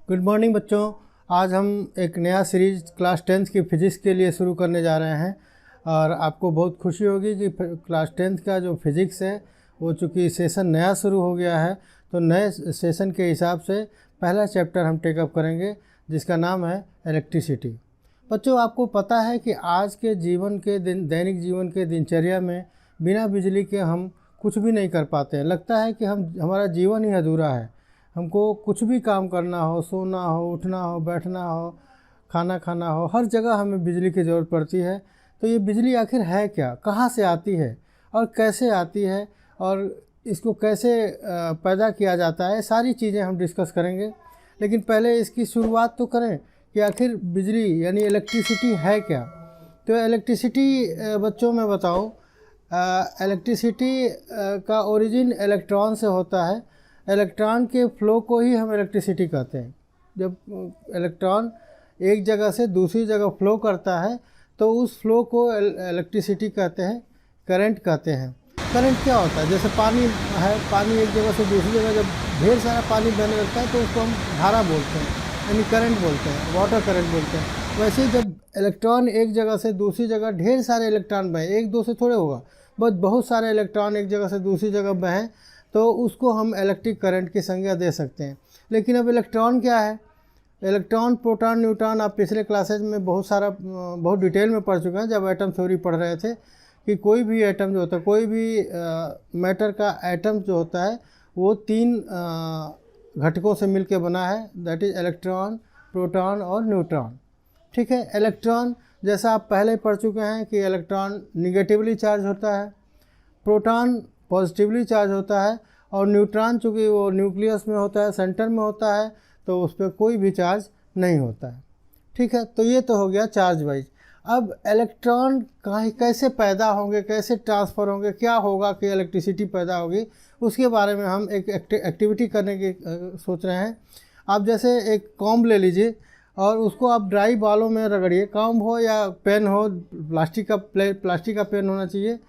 Good morning बच्चों। आज हम एक नया सीरीज क्लास 10th की फ़िज़िक्स के लिए शुरू करने जा रहे हैं और आपको बहुत खुशी होगी कि क्लास 10th का जो फ़िज़िक्स है वो चूँकि सेशन नया शुरू हो गया है, तो नए सेशन के हिसाब से पहला चैप्टर हम टेकअप करेंगे जिसका नाम है इलेक्ट्रिसिटी। बच्चों, आपको पता है कि आज के जीवन के दैनिक जीवन के दिनचर्या में बिना बिजली के हम कुछ भी नहीं कर पाते हैं। लगता है कि हमारा जीवन ही अधूरा है। हमको कुछ भी काम करना हो, सोना हो, उठना हो, बैठना हो, खाना खाना हो, हर जगह हमें बिजली की ज़रूरत पड़ती है। तो ये बिजली आखिर है क्या, कहाँ से आती है और कैसे आती है और इसको कैसे पैदा किया जाता है, सारी चीज़ें हम डिस्कस करेंगे। लेकिन पहले इसकी शुरुआत तो करें कि आखिर बिजली यानी इलेक्ट्रिसिटी है क्या। तो इलेक्ट्रिसिटी बच्चों में बताओ, इलेक्ट्रिसिटी का ओरिजिन इलेक्ट्रॉन से होता है। इलेक्ट्रॉन के फ्लो को ही हम इलेक्ट्रिसिटी कहते हैं। जब इलेक्ट्रॉन एक जगह से दूसरी जगह फ्लो करता है तो उस फ्लो को इलेक्ट्रिसिटी कहते हैं, करंट कहते हैं। करंट क्या होता है? जैसे पानी है, पानी एक जगह से दूसरी जगह जब ढेर सारा पानी बहने लगता है तो उसको हम धारा बोलते हैं, यानी करंट बोलते हैं, वाटर करंट बोलते हैं। वैसे ही जब इलेक्ट्रॉन एक जगह से दूसरी जगह ढेर सारे इलेक्ट्रॉन बहे, एक दो से थोड़े होगा, बस बहुत सारे इलेक्ट्रॉन एक जगह से दूसरी जगह बहें तो उसको हम इलेक्ट्रिक करंट की संज्ञा दे सकते हैं। लेकिन अब इलेक्ट्रॉन क्या है? इलेक्ट्रॉन, प्रोटॉन, न्यूट्रॉन आप पिछले क्लासेज में बहुत डिटेल में पढ़ चुके हैं जब एटम थ्योरी पढ़ रहे थे कि कोई भी एटम जो होता है, कोई भी मैटर का एटम जो होता है वो तीन घटकों से मिलकर बना है, दैट इज़ इलेक्ट्रॉन, प्रोटॉन और न्यूट्रॉन। ठीक है। इलेक्ट्रॉन जैसा आप पहले पढ़ चुके हैं कि इलेक्ट्रॉन निगेटिवली चार्ज होता है, प्रोटॉन पॉजिटिवली चार्ज होता है और न्यूट्रॉन चूँकि वो न्यूक्लियस में होता है, सेंटर में होता है, तो उस पर कोई भी चार्ज नहीं होता है। ठीक है। तो ये तो हो गया चार्ज वाइज। अब इलेक्ट्रॉन कैसे पैदा होंगे, कैसे ट्रांसफ़र होंगे, क्या होगा कि इलेक्ट्रिसिटी पैदा होगी, उसके बारे में हम एक एक्टिविटी करने की सोच रहे हैं। आप जैसे एक कॉम्ब ले लीजिए और उसको आप ड्राई बालों में रगड़िए। कॉम्ब हो या पेन हो, प्लास्टिक का पेन होना चाहिए।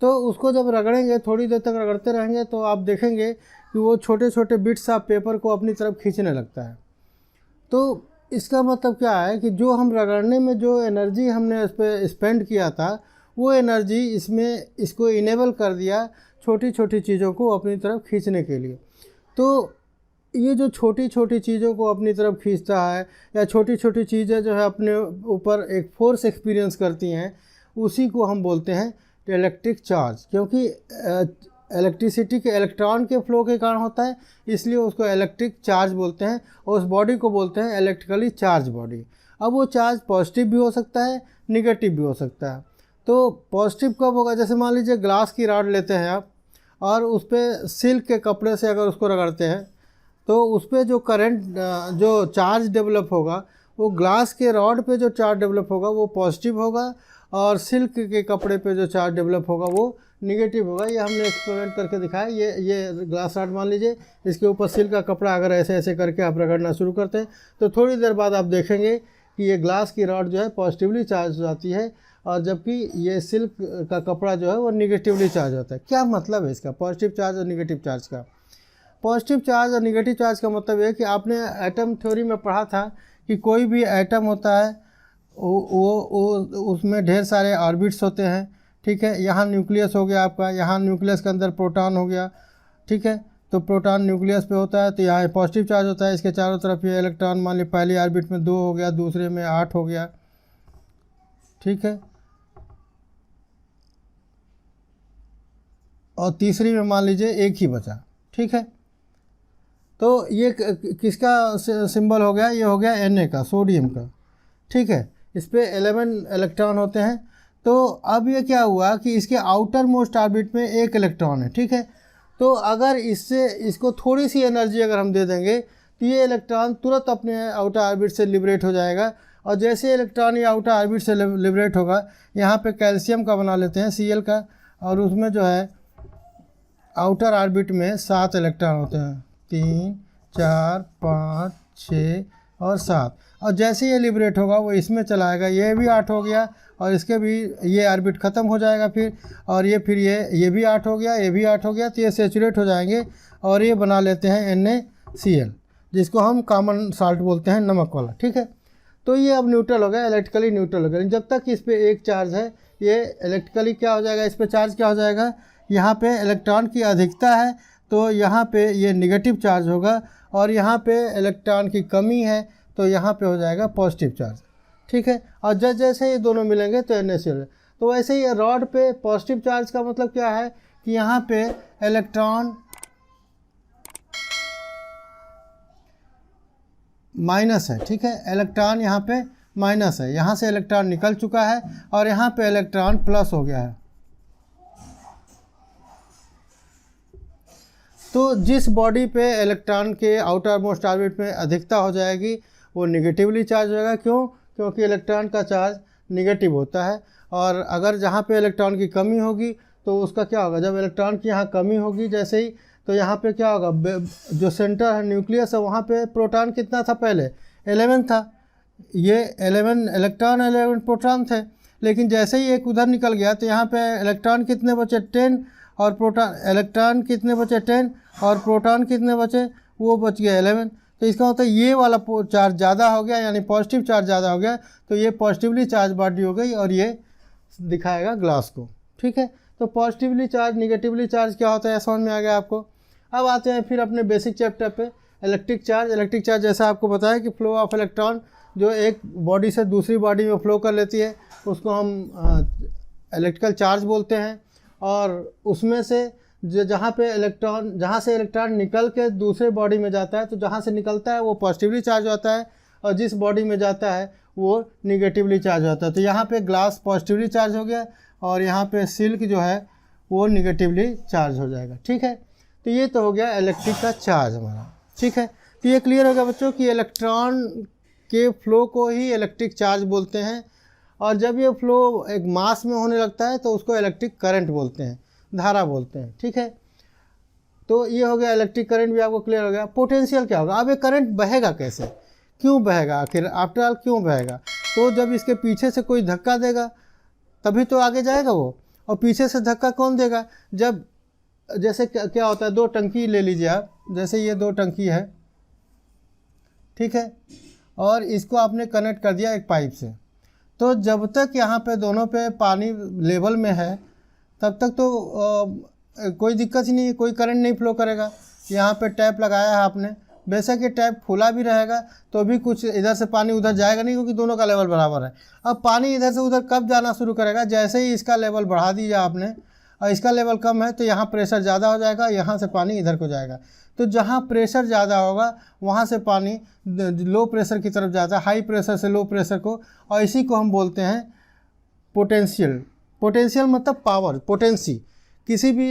तो उसको जब रगड़ेंगे, थोड़ी देर तक रगड़ते रहेंगे तो आप देखेंगे कि वो छोटे छोटे बिट्स ऑफ पेपर को अपनी तरफ खींचने लगता है। तो इसका मतलब क्या है कि जो हम रगड़ने में जो एनर्जी हमने उस पर स्पेंड किया था, वो एनर्जी इसको इनेबल कर दिया छोटी छोटी चीज़ों को अपनी तरफ खींचने के लिए। तो ये जो छोटी छोटी चीज़ों को अपनी तरफ खींचता है या छोटी छोटी चीज़ें जो है अपने ऊपर एक फोर्स एक्सपीरियंस करती हैं, उसी को हम बोलते हैं इलेक्ट्रिक चार्ज। क्योंकि इलेक्ट्रिसिटी के इलेक्ट्रॉन के फ्लो के कारण होता है, इसलिए उसको इलेक्ट्रिक चार्ज बोलते हैं और उस बॉडी को बोलते हैं इलेक्ट्रिकली चार्ज बॉडी। अब वो चार्ज पॉजिटिव भी हो सकता है, निगेटिव भी हो सकता है। तो पॉजिटिव कब होगा? जैसे मान लीजिए ग्लास की रॉड लेते हैं आप और उस पर सिल्क के कपड़े से अगर उसको रगड़ते हैं तो उस पर जो करंट, जो चार्ज डेवलप होगा, वो ग्लास के रॉड पे जो चार्ज डेवलप होगा वो पॉजिटिव होगा और सिल्क के कपड़े पे जो चार्ज डेवलप होगा वो निगेटिव होगा। ये हमने एक्सपेरिमेंट करके दिखाया। ये ग्लास रॉड मान लीजिए, इसके ऊपर सिल्क का कपड़ा अगर ऐसे ऐसे करके आप रगड़ना शुरू करते हैं तो थोड़ी देर बाद आप देखेंगे कि ये ग्लास की रॉड जो है पॉजिटिवली चार्ज हो जाती है और जबकि ये सिल्क का कपड़ा जो है वो निगेटिवली चार्ज होता है। क्या मतलब है इसका, पॉजिटिव चार्ज और निगेटिव चार्ज का? पॉजिटिव चार्ज और निगेटिव चार्ज का मतलब है कि आपने एटम थ्योरी में पढ़ा था कि कोई भी एटम होता है वो उसमें ढेर सारे ऑर्बिट्स होते हैं। ठीक है। यहाँ न्यूक्लियस हो गया आपका, यहाँ न्यूक्लियस के अंदर प्रोटॉन हो गया। ठीक है। तो प्रोटॉन न्यूक्लियस पे होता है तो यहाँ पॉजिटिव चार्ज होता है, इसके चारों तरफ ये इलेक्ट्रॉन, मान ली पहली ऑर्बिट में 2 हो गया, दूसरे में 8 हो गया। ठीक है। और तीसरी में मान लीजिए 1 ही बचा। ठीक है। तो ये किसका सिंबल हो गया? ये हो गया Na का, सोडियम का। ठीक है। इस पर 11 इलेक्ट्रॉन होते हैं। तो अब ये क्या हुआ कि इसके आउटर मोस्ट ऑर्बिट में 1 इलेक्ट्रॉन है। ठीक है। तो अगर इसको थोड़ी सी एनर्जी अगर हम दे देंगे तो ये इलेक्ट्रॉन तुरंत अपने आउटर ऑर्बिट से लिबरेट हो जाएगा। और जैसे इलेक्ट्रॉन ये आउटर ऑर्बिट से लिबरेट होगा, यहाँ पे कैल्शियम का बना लेते हैं, Cl का, और उसमें जो है आउटर ऑर्बिट में 7 इलेक्ट्रॉन होते हैं, 3, 4, 5, 6 और 7। और जैसे ये लिबरेट होगा वो इसमें चलाएगा, ये भी 8 हो गया और इसके भी ये ऑर्बिट ख़त्म हो जाएगा फिर, और ये फिर ये भी 8 हो गया, ये भी 8 हो गया, तो ये सेचुरेट हो जाएंगे और ये बना लेते हैं NaCl। जिसको हम कॉमन साल्ट बोलते हैं, नमक वाला, ठीक है। तो ये अब न्यूट्रल हो गया, इलेक्ट्रिकली न्यूट्रल हो गया। जब तक इस पर एक चार्ज है, ये इलेक्ट्रिकली क्या हो जाएगा, इस पर चार्ज क्या हो जाएगा, यहाँ पे इलेक्ट्रॉन की अधिकता है तो यहाँ पे ये निगेटिव चार्ज होगा, और यहाँ पे इलेक्ट्रॉन की कमी है तो यहाँ पे हो जाएगा पॉजिटिव चार्ज, ठीक है। और जैसे ये दोनों मिलेंगे तो NaCl। तो वैसे ही रॉड पे पॉजिटिव चार्ज का मतलब क्या है कि यहाँ पे इलेक्ट्रॉन माइनस है, ठीक है, इलेक्ट्रॉन यहाँ पे माइनस है, यहाँ से इलेक्ट्रॉन निकल चुका है और यहाँ पे इलेक्ट्रॉन प्लस हो गया है। तो जिस बॉडी पे इलेक्ट्रॉन के आउटर मोस्ट ऑर्बिट में अधिकता हो जाएगी वो निगेटिवली चार्ज होगा। क्यों? क्योंकि इलेक्ट्रॉन का चार्ज निगेटिव होता है। और अगर जहाँ पे इलेक्ट्रॉन की कमी होगी तो उसका क्या होगा, जब इलेक्ट्रॉन की यहाँ कमी होगी जैसे ही, तो यहाँ पे क्या होगा, जो सेंटर है न्यूक्लियस है वहाँ पे प्रोटॉन कितना था, पहले 11 था, ये 11 इलेक्ट्रॉन 11 प्रोटॉन थे। लेकिन जैसे ही एक उधर निकल गया तो यहाँ पे इलेक्ट्रॉन कितने बचे, 10, और प्रोटॉन, इलेक्ट्रॉन कितने बचे, 10, और प्रोटॉन कितने बचे, वो बच गया 11। तो इसका मतलब ये वाला चार्ज ज़्यादा हो गया, यानी पॉजिटिव चार्ज ज़्यादा हो गया, तो ये पॉजिटिवली चार्ज बॉडी हो गई और ये दिखाएगा ग्लास को, ठीक है। तो पॉजिटिवली चार्ज, निगेटिवली चार्ज क्या होता है समझ में आ गया आपको। अब आते हैं फिर अपने बेसिक चैप्टर पे, इलेक्ट्रिक चार्ज। इलेक्ट्रिक चार्ज जैसा आपको बताया कि फ्लो ऑफ इलेक्ट्रॉन जो एक बॉडी से दूसरी बॉडी में फ्लो कर लेती है उसको हम इलेक्ट्रिकल चार्ज बोलते हैं। और उसमें से जहाँ से इलेक्ट्रॉन निकल के दूसरे बॉडी में जाता है, तो जहाँ से निकलता है वो पॉजिटिवली चार्ज होता है, और जिस बॉडी में जाता है वो निगेटिवली चार्ज होता है। तो यहाँ पे ग्लास पॉजिटिवली चार्ज हो गया और यहाँ पे सिल्क जो है वो निगेटिवली चार्ज हो जाएगा, ठीक है। तो ये तो हो गया इलेक्ट्रिक का चार्ज हमारा, ठीक है। तो ये क्लियर हो गया बच्चों कि इलेक्ट्रॉन के फ्लो को ही इलेक्ट्रिक चार्ज बोलते हैं, और जब ये फ्लो एक मास में होने लगता है तो उसको इलेक्ट्रिक करंट बोलते हैं, धारा बोलते हैं, ठीक है। तो ये हो गया इलेक्ट्रिक करंट भी आपको क्लियर हो गया। पोटेंशियल क्या होगा, अब ये करंट बहेगा कैसे, क्यों बहेगा, आखिर आफ्टर ऑल क्यों बहेगा, तो जब इसके पीछे से कोई धक्का देगा तभी तो आगे जाएगा वो। और पीछे से धक्का कौन देगा, जब जैसे क्या होता है, दो टंकी ले लीजिए आप, जैसे ये दो टंकी है, ठीक है, और इसको आपने कनेक्ट कर दिया एक पाइप से, तो जब तक यहाँ पे दोनों पे पानी लेवल में है तब तक तो कोई दिक्कत ही नहीं, कोई करंट नहीं फ्लो करेगा। यहाँ पे टैप लगाया है आपने, बेशक ये टैप खुला भी रहेगा तो भी कुछ इधर से पानी उधर जाएगा नहीं, क्योंकि दोनों का लेवल बराबर है। अब पानी इधर से उधर कब जाना शुरू करेगा, जैसे ही इसका लेवल बढ़ा दिया आपने और इसका लेवल कम है तो यहाँ प्रेशर ज़्यादा हो जाएगा, यहाँ से पानी इधर को जाएगा। तो जहाँ प्रेशर ज़्यादा होगा वहाँ से पानी लो प्रेशर की तरफ जाता है, हाई प्रेशर से लो प्रेशर को, और इसी को हम बोलते हैं पोटेंशियल। पोटेंशियल मतलब पावर, पोटेंसी। किसी भी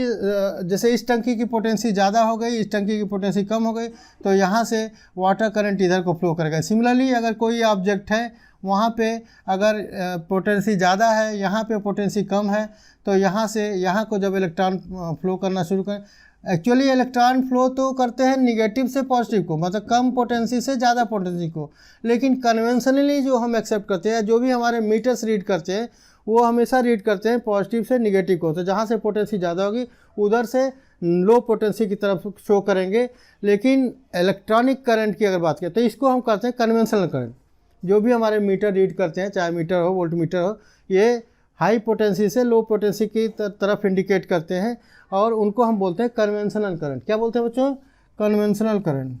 जैसे इस टंकी की पोटेंसी ज़्यादा हो गई, इस टंकी की पोटेंसी कम हो गई, तो यहाँ से वाटर करंट इधर को फ्लो करेगा। सिमिलरली अगर कोई ऑब्जेक्ट है वहाँ पे अगर पोटेंसी ज़्यादा है, यहाँ पे पोटेंसी कम है, तो यहाँ से यहाँ को जब इलेक्ट्रॉन फ्लो करना शुरू करें, एक्चुअली इलेक्ट्रॉन फ्लो तो करते हैं निगेटिव से पॉजिटिव को, मतलब कम पोटेंसी से ज़्यादा पोटेंसी को, लेकिन कन्वेंशनली जो हम एक्सेप्ट करते हैं, जो भी हमारे मीटर्स रीड करते हैं, वो हमेशा रीड करते हैं पॉजिटिव से निगेटिव को। तो जहाँ से पोटेंसी ज़्यादा होगी उधर से लो पोटेंसी की तरफ शो करेंगे। लेकिन इलेक्ट्रॉनिक करंट की अगर बात करें तो इसको हम कहते हैं कन्वेंशनल करंट। जो भी हमारे मीटर रीड करते हैं, चाहे मीटर हो, वोल्ट मीटर हो, ये हाई पोटेंसी से लो पोटेंसी की तरफ इंडिकेट करते हैं, और उनको हम बोलते हैं कन्वेंशनल करंट। क्या बोलते हैं बच्चों, कन्वेंशनल करंट।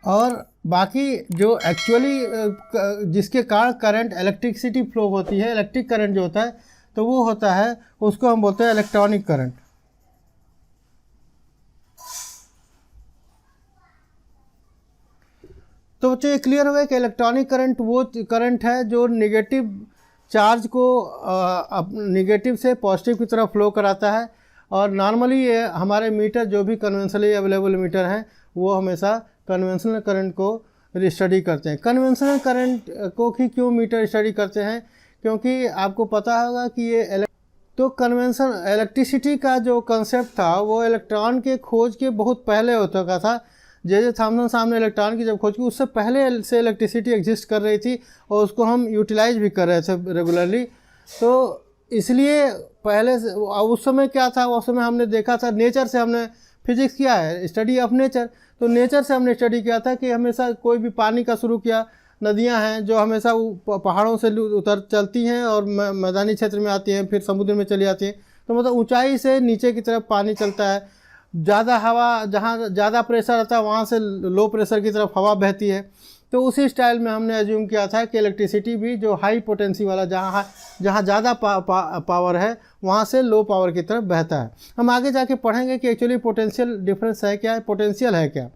और बाकी जो एक्चुअली जिसके कारण करंट इलेक्ट्रिसिटी फ्लो होती है, इलेक्ट्रिक करंट जो होता है, तो वो होता है, उसको हम बोलते हैं इलेक्ट्रॉनिक करंट। तो बच्चों ये क्लियर हो गया कि इलेक्ट्रॉनिक करंट वो करंट है जो निगेटिव चार्ज को निगेटिव से पॉजिटिव की तरफ फ्लो कराता है। और नॉर्मली ये हमारे मीटर जो भी कन्वेंशनली अवेलेबल मीटर हैं वो हमेशा कन्वेंशनल करंट को स्टडी करते हैं। कन्वेंशनल करंट को ही क्यों मीटर स्टडी करते हैं, क्योंकि आपको पता होगा कि ये तो कन्वेंशन इलेक्ट्रिसिटी का जो कंसेप्ट था वो इलेक्ट्रॉन के खोज के बहुत पहले हो चुका था। जे थॉमसन सामने इलेक्ट्रॉन की जब खोज की, उससे पहले से इलेक्ट्रिसिटी एग्जिस्ट कर रही थी और उसको हम यूटिलाइज भी कर रहे थे रेगुलरली। तो इसलिए पहले से उस समय क्या था, उस समय हमने देखा था, नेचर से हमने फिजिक्स किया है, स्टडी ऑफ नेचर। तो नेचर से हमने स्टडी किया था कि हमेशा कोई भी पानी का शुरू किया, नदियां हैं जो हमेशा पहाड़ों से उतर चलती हैं और मैदानी क्षेत्र में आती हैं, फिर समुद्र में चली जाती हैं। तो मतलब ऊंचाई से नीचे की तरफ पानी चलता है, ज़्यादा हवा, जहाँ ज़्यादा प्रेशर आता है वहाँ से लो प्रेशर की तरफ हवा बहती है। तो उसी स्टाइल में हमने एज्यूम किया था कि इलेक्ट्रिसिटी भी जो हाई पोटेंसी वाला, जहाँ ज़्यादा पावर है वहाँ से लो पावर की तरफ बहता है। हम आगे जाके पढ़ेंगे कि एक्चुअली पोटेंशियल डिफरेंस है क्या है, पोटेंशियल है क्या।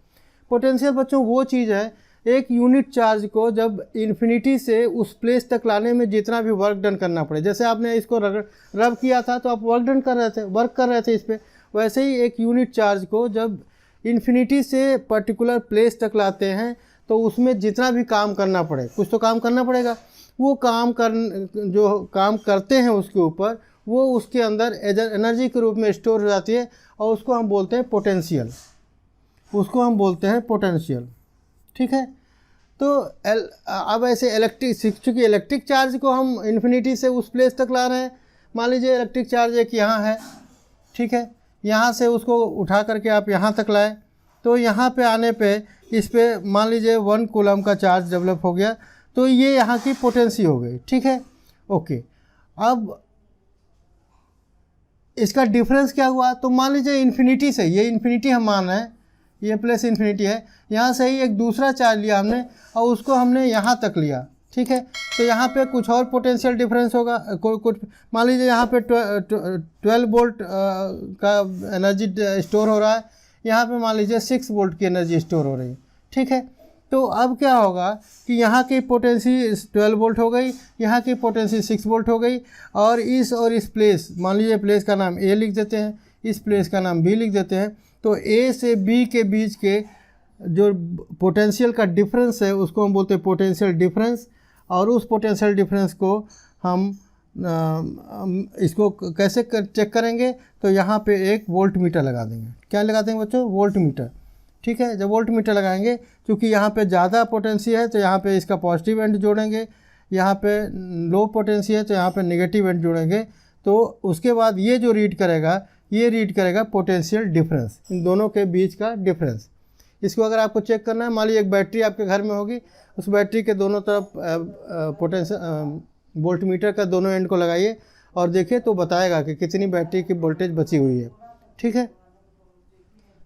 पोटेंशियल बच्चों वो चीज़ है, एक यूनिट चार्ज को जब इन्फिनिटी से उस प्लेस तक लाने में जितना भी वर्क डन करना पड़े, जैसे आपने इसको रब किया था तो आप वर्क कर रहे थे इस पर, वैसे ही एक यूनिट चार्ज को जब इन्फिनिटी से पर्टिकुलर प्लेस तक लाते हैं तो उसमें जितना भी काम करना पड़े, कुछ तो काम करना पड़ेगा, वो जो काम करते हैं उसके ऊपर, वो उसके अंदर एनर्जी के रूप में स्टोर हो जाती है और उसको हम बोलते हैं पोटेंशियल, ठीक है। तो अब ऐसे चूँकि इलेक्ट्रिक चार्ज को हम इन्फिनिटी से उस प्लेस तक ला रहे हैं, मान लीजिए इलेक्ट्रिक चार्ज एक यहाँ है, ठीक है, यहाँ से उसको उठा करके आप यहाँ तक लाए, तो यहाँ पे आने पे इस पे मान लीजिए 1 कूलम का चार्ज डेवलप हो गया, तो ये यहाँ की पोटेंसी हो गई, ठीक है, ओके। अब इसका डिफरेंस क्या हुआ, तो मान लीजिए इन्फिनिटी से, ये इन्फिनिटी हम मान रहे हैं, ये प्लस इन्फिनिटी है, यहाँ से ही एक दूसरा चार्ज लिया हमने और उसको हमने यहाँ तक लिया, ठीक है। तो यहाँ पे कुछ और पोटेंशियल डिफरेंस होगा, कुछ मान लीजिए यहाँ पे 12 वोल्ट का एनर्जी स्टोर हो रहा है, यहाँ पे मान लीजिए 6 वोल्ट की एनर्जी स्टोर हो रही है, ठीक है। तो अब क्या होगा कि यहाँ की पोटेंसी 12 वोल्ट हो गई, यहाँ की पोटेंसी 6 वोल्ट हो गई, और इस प्लेस, मान लीजिए प्लेस का नाम ए लिख देते हैं, इस प्लेस का नाम बी लिख देते हैं। तो ए से बी के बीच के जो पोटेंशियल का डिफरेंस है उसको हम बोलते हैं पोटेंशियल डिफरेंस, और उस पोटेंशियल डिफरेंस को हम इसको कैसे चेक करेंगे, तो यहाँ पे एक वोल्ट मीटर लगा देंगे। क्या लगा देंगे बच्चों, वोल्ट मीटर, ठीक है। जब वोल्ट मीटर लगाएंगे, क्योंकि यहाँ पे ज़्यादा पोटेंसी है तो यहाँ पे इसका पॉजिटिव एंड जोड़ेंगे, यहाँ पे लो पोटेंसी है तो यहाँ पे नेगेटिव एंड जोड़ेंगे। तो उसके बाद ये जो रीड करेगा पोटेंशियल डिफरेंस, इन दोनों के बीच का डिफरेंस। इसको अगर आपको चेक करना है, मान लीजिए एक बैटरी आपके घर में होगी, उस बैटरी के दोनों तरफ पोटेंशियल वोल्ट मीटर का दोनों एंड को लगाइए और देखिए तो बताएगा कि कितनी बैटरी की वोल्टेज बची हुई है, ठीक है।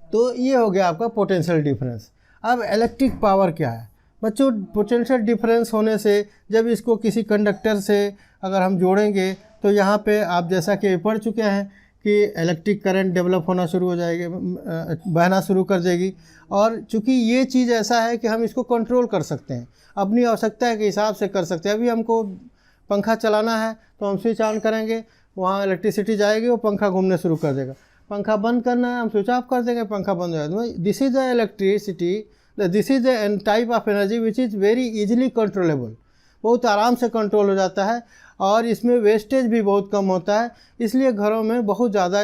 तो ये हो गया आपका पोटेंशियल डिफरेंस। अब इलेक्ट्रिक पावर क्या है बच्चों, पोटेंशियल डिफरेंस होने से जब इसको किसी कंडक्टर से अगर हम जोड़ेंगे तो यहाँ पे आप जैसा कि पढ़ चुके हैं कि इलेक्ट्रिक करंट डेवलप होना शुरू हो जाएगी, बहना शुरू कर देगी। और चूँकि ये चीज़ ऐसा है कि हम इसको कंट्रोल कर सकते हैं, अपनी आवश्यकता के हिसाब से कर सकते हैं। अभी हमको पंखा चलाना है तो हम स्विच ऑन करेंगे, वहाँ इलेक्ट्रिसिटी जाएगी, वो पंखा घूमने शुरू कर देगा। पंखा बंद करना है, हम स्विच ऑफ कर देंगे, पंखा बंद हो जाएगा। This is the electricity, this is the type of energy which is very easily controllable, बहुत आराम से कंट्रोल हो जाता है और इसमें वेस्टेज भी बहुत कम होता है। इसलिए घरों में बहुत ज़्यादा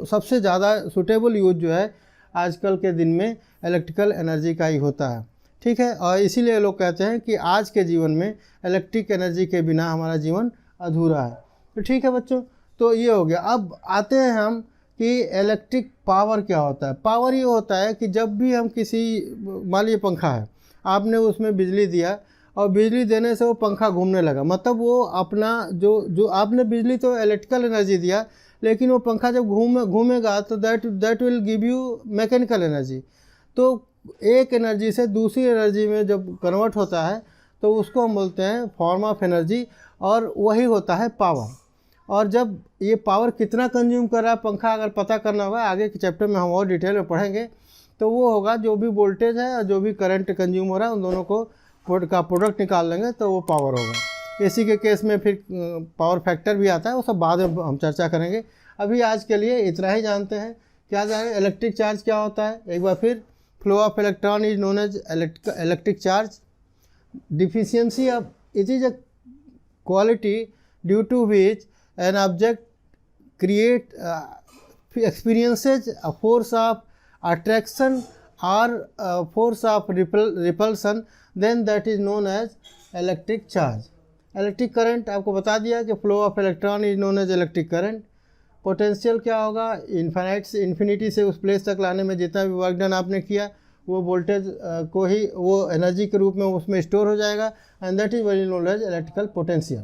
सबसे ज़्यादा सूटेबल यूज जो है आजकल के दिन में इलेक्ट्रिकल एनर्जी का ही होता है, ठीक है। और इसीलिए लोग कहते हैं कि आज के जीवन में इलेक्ट्रिक एनर्जी के बिना हमारा जीवन अधूरा है। तो ठीक है बच्चों, तो ये हो गया। अब आते हैं हम कि इलेक्ट्रिक पावर क्या होता है। पावर ये होता है कि जब भी हम किसी, मान लीजिए पंखा है, आपने उसमें बिजली दिया और बिजली देने से वो पंखा घूमने लगा, मतलब वो अपना जो आपने बिजली तो इलेक्ट्रिकल एनर्जी दिया, लेकिन वो पंखा जब घूमेगा तो that will give you mechanical energy. तो एक एनर्जी से दूसरी एनर्जी में जब कन्वर्ट होता है तो उसको हम बोलते हैं फॉर्म ऑफ एनर्जी, और वही होता है पावर। और जब ये पावर कितना कंज्यूम कर रहा है पंखा, अगर पता करना होगा, आगे के चैप्टर में हम और डिटेल में पढ़ेंगे, तो वो होगा जो भी वोल्टेज है और जो भी करंट कंज्यूम हो रहा है उन दोनों को का प्रोडक्ट निकाल लेंगे तो वो पावर होगा। एसी के केस में फिर पावर फैक्टर भी आता है, वो सब बाद में हम चर्चा करेंगे। अभी आज के लिए इतना ही जानते हैं। क्या जाने इलेक्ट्रिक चार्ज क्या होता है, एक बार फिर, flow of electron is known as electric charge. Deficiency of it is a quality due to which an object experiences a force of attraction or a force of repulsion, then that is known as electric charge. Electric current आपको बता दिया कि flow of electron is known as electric current. Potential क्या होगा, infinity से infinity से उस place तक लाने में जितना भी वर्क डन आपने किया वो वोल्टेज को ही वो एनर्जी के रूप में उसमें स्टोर हो जाएगा, and that is very known as electrical potential.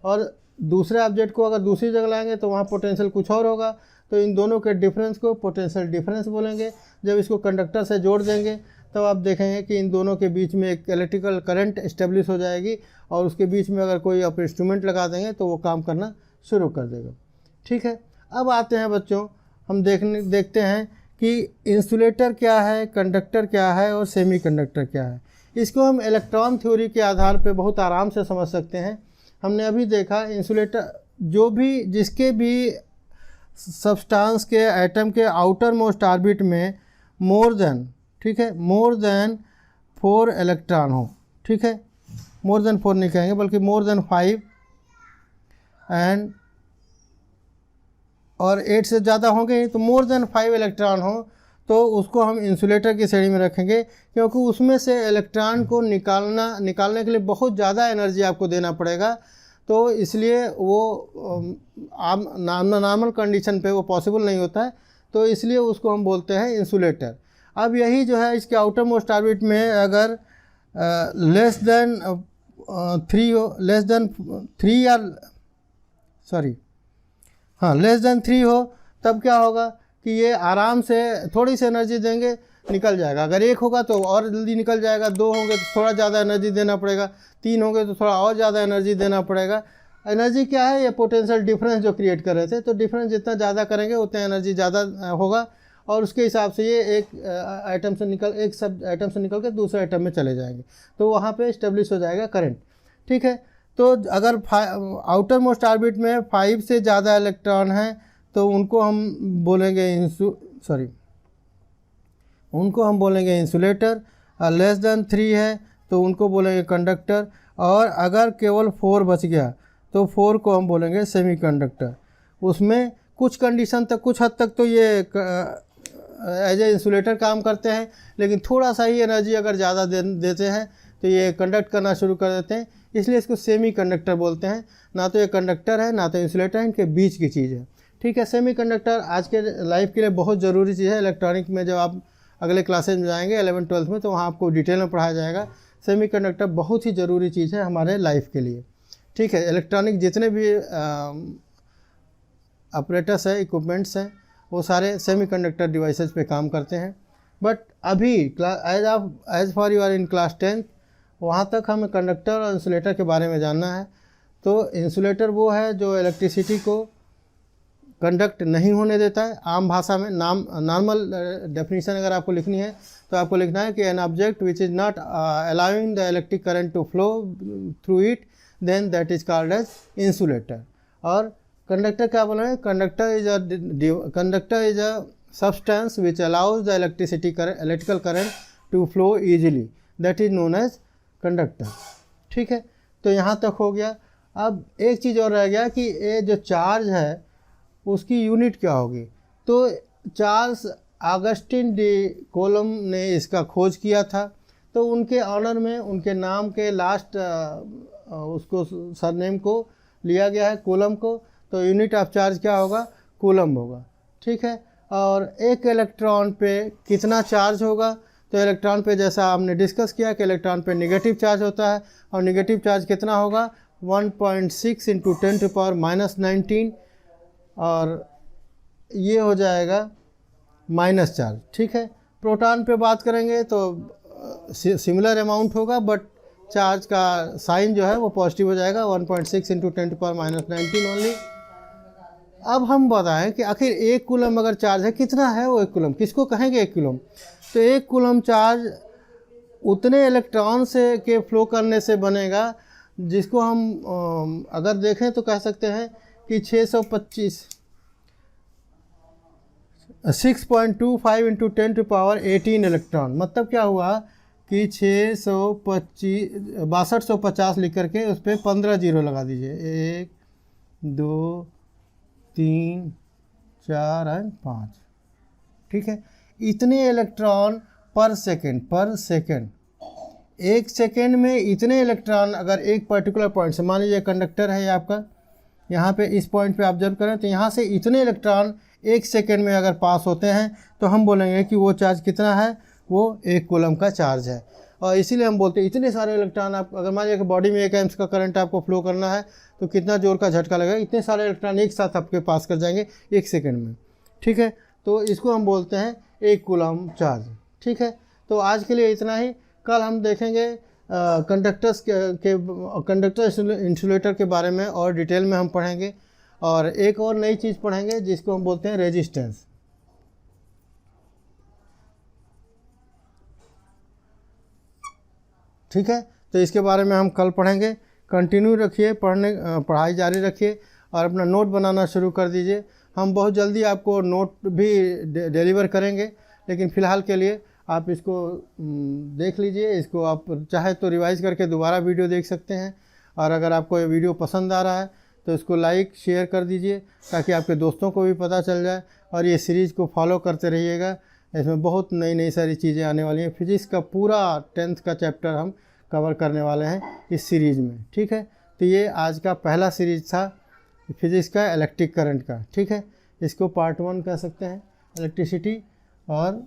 और दूसरे ऑब्जेक्ट को अगर दूसरी जगह लाएंगे तो वहाँ पोटेंशियल कुछ और होगा, तो इन दोनों के डिफरेंस को पोटेंशियल डिफरेंस बोलेंगे। जब इसको कंडक्टर से जोड़ देंगे तब आप देखेंगे कि इन दोनों के बीच में एक इलेक्ट्रिकल करंट इस्टेब्लिश हो जाएगी, और उसके बीच में अगर कोई आप इंस्ट्रूमेंट लगा देंगे तो वो काम करना शुरू कर देगा। ठीक है, अब आते हैं बच्चों, हम देखते हैं कि इंसुलेटर क्या है, कंडक्टर क्या है और सेमीकंडक्टर क्या है। इसको हम इलेक्ट्रॉन थ्योरी के आधार पे बहुत आराम से समझ सकते हैं। हमने अभी देखा इंसुलेटर जो भी जिसके भी सब्सटेंस के एटम के आउटर मोस्ट ऑर्बिट में मोर देन, ठीक है, मोर देन 4 इलेक्ट्रॉन हो, ठीक है, मोर देन 4 नहीं कहेंगे बल्कि मोर देन 5 एंड और 8 से ज़्यादा होंगे, तो मोर देन 5 इलेक्ट्रॉन हो तो उसको हम इंसुलेटर की श्रेणी में रखेंगे, क्योंकि उसमें से इलेक्ट्रॉन को निकालने के लिए बहुत ज़्यादा एनर्जी आपको देना पड़ेगा, तो इसलिए वो नॉर्मल कंडीशन पे वो पॉसिबल नहीं होता है, तो इसलिए उसको हम बोलते हैं इंसुलेटर। अब यही जो है इसके आउटर मोस्ट ऑर्बिट में अगर लेस देन 3 हो, लेस देन 3 या सॉरी हाँ लेस देन 3 हो, तब क्या होगा कि ये आराम से थोड़ी सी एनर्जी देंगे निकल जाएगा। अगर 1 होगा तो और जल्दी निकल जाएगा, 2 होंगे तो थोड़ा ज़्यादा एनर्जी देना पड़ेगा, 3 होंगे तो थोड़ा और ज़्यादा एनर्जी देना पड़ेगा। एनर्जी क्या है, ये पोटेंशियल डिफरेंस जो क्रिएट कर रहे थे, तो डिफरेंस जितना ज़्यादा करेंगे उतना एनर्जी ज़्यादा होगा, और उसके हिसाब से ये एक सब आइटम से निकल के दूसरे आइटम में चले जाएंगे, तो वहाँ पे इस्टेब्लिश हो जाएगा करंट। ठीक है, तो अगर आउटर मोस्ट ऑर्बिट में 5 से ज़्यादा इलेक्ट्रॉन हैं तो उनको हम बोलेंगे इंसुलेटर, और लेस देन 3 है तो उनको बोलेंगे कंडक्टर, और अगर केवल 4 बच गया तो 4 को हम बोलेंगे सेमीकंडक्टर। उसमें कुछ कंडीशन तक, कुछ हद तक तो ये एज ए इंसुलेटर काम करते हैं, लेकिन थोड़ा सा ही एनर्जी अगर ज़्यादा देते हैं तो ये कंडक्ट करना शुरू कर देते हैं, इसलिए इसको सेमीकंडक्टर बोलते हैं। ना तो ये कंडक्टर है ना तो इंसुलेटर है, इनके बीच की चीज़ है। ठीक है, सेमीकंडक्टर आज के लाइफ के लिए बहुत ज़रूरी चीज़ है। इलेक्ट्रॉनिक में जब आप अगले क्लासेज में जाएंगे 11th-12th में, तो वहाँ आपको डिटेल में पढ़ाया जाएगा। सेमीकंडक्टर बहुत ही ज़रूरी चीज़ है हमारे लाइफ के लिए। ठीक है, इलेक्ट्रॉनिक जितने भी ऑपरेटर्स है, इक्विपमेंट्स हैं, वो सारे सेमीकंडक्टर डिवाइसेस पे काम करते हैं। बट अभी as for you are in class 10th, वहाँ तक हमें कंडक्टर और इंसुलेटर के बारे में जानना है। तो इंसुलेटर वो है जो इलेक्ट्रिसिटी को कंडक्ट नहीं होने देता है। आम भाषा में नॉर्मल डेफिनेशन अगर आपको लिखनी है तो आपको लिखना है कि an object which is not allowing the electric current to flow through it, then that is called as insulator. और कंडक्टर क्या बोल रहे हैं, conductor is a substance which allows the electrical current to flow easily, that is known as conductor. ठीक है, तो यहाँ तक हो गया। अब एक चीज़ और रह गया कि ये जो चार्ज है उसकी यूनिट क्या होगी। तो चार्ल्स ऑगस्टिन डी कोलम ने इसका खोज किया था, तो उनके ऑनर में उनके नाम के लास्ट उसको सरनेम को लिया गया है, कोलम को। तो यूनिट ऑफ चार्ज क्या होगा, कूलम होगा। ठीक है, और एक इलेक्ट्रॉन पे कितना चार्ज होगा, तो इलेक्ट्रॉन पे जैसा हमने डिस्कस किया कि इलेक्ट्रॉन पे नेगेटिव चार्ज होता है, और नेगेटिव चार्ज कितना होगा 1.6 × 10⁻⁻19, और ये हो जाएगा माइनस चार्ज। ठीक है, प्रोटॉन पे बात करेंगे तो सिमिलर अमाउंट होगा, बट चार्ज का साइन जो है वो पॉजिटिव हो जाएगा, 1.6 × 10⁻⁻19 ओनली। अब हम बताएं कि आखिर 1 कूलम अगर चार्ज है कितना है वो 1 कूलम, किसको कहेंगे 1 कूलम। तो 1 कूलम चार्ज उतने इलेक्ट्रॉन से के फ्लो करने से बनेगा, जिसको हम अगर देखें तो कह सकते हैं कि 6.25 × 10⁻18 इलेक्ट्रॉन। मतलब क्या हुआ कि 6250 लिख करके उस पर 15 जीरो लगा दीजिए, 1 2 3 4 और 5। ठीक है, इतने इलेक्ट्रॉन पर सेकेंड 1 सेकेंड में इतने इलेक्ट्रॉन अगर एक पर्टिकुलर पॉइंट से, मान लीजिए कंडक्टर है ये आपका, यहाँ पे इस पॉइंट पे ऑब्जर्व करें तो यहाँ से इतने इलेक्ट्रॉन 1 सेकेंड में अगर पास होते हैं तो हम बोलेंगे कि वो चार्ज कितना है, वो 1 कूलम का चार्ज है। और इसीलिए हम बोलते हैं इतने सारे इलेक्ट्रॉन, आप अगर मान लीजिए कि बॉडी में 1 एम्प्स का करंट आपको फ्लो करना है तो कितना जोर का झटका लगेगा, इतने सारे इलेक्ट्रॉन एक साथ आपके पास कर जाएंगे 1 सेकेंड में। ठीक है, तो इसको हम बोलते हैं 1 कूलम चार्ज। ठीक है, तो आज के लिए इतना ही। कल हम देखेंगे कंडक्टर इंसुलेटर के बारे में और डिटेल में हम पढ़ेंगे, और एक और नई चीज़ पढ़ेंगे जिसको हम बोलते हैं रेजिस्टेंस। ठीक है, तो इसके बारे में हम कल पढ़ेंगे। कंटिन्यू रखिए, पढ़ाई जारी रखिए और अपना नोट बनाना शुरू कर दीजिए। हम बहुत जल्दी आपको नोट भी डिलीवर करेंगे, लेकिन फ़िलहाल के लिए आप इसको देख लीजिए। इसको आप चाहे तो रिवाइज़ करके दोबारा वीडियो देख सकते हैं, और अगर आपको ये वीडियो पसंद आ रहा है तो इसको लाइक शेयर कर दीजिए ताकि आपके दोस्तों को भी पता चल जाए, और ये सीरीज़ को फॉलो करते रहिएगा। इसमें बहुत नई नई सारी चीज़ें आने वाली हैं। फिजिक्स का पूरा 10th का चैप्टर हम कवर करने वाले हैं इस सीरीज़ में। ठीक है, तो ये आज का पहला सीरीज़ था फिजिक्स का इलेक्ट्रिक करंट का। ठीक है, इसको पार्ट 1 कह सकते हैं, इलेक्ट्रिसिटी और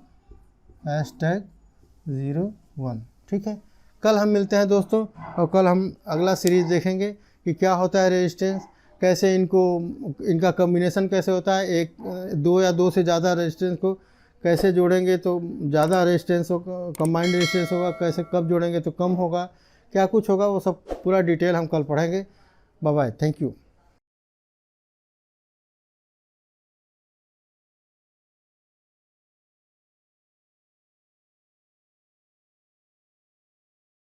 #01। ठीक है, कल हम मिलते हैं दोस्तों, और कल हम अगला सीरीज़ देखेंगे कि क्या होता है रेजिस्टेंस, कैसे इनका कॉम्बिनेशन कैसे होता है, 2 या 2 से ज़्यादा रेजिस्टेंस को कैसे जोड़ेंगे तो ज़्यादा रेजिस्टेंस होगा, कंबाइंड रेजिस्टेंस होगा, कैसे कब जोड़ेंगे तो कम होगा, क्या कुछ होगा, वो सब पूरा डिटेल हम कल पढ़ेंगे। Bye bye, thank you.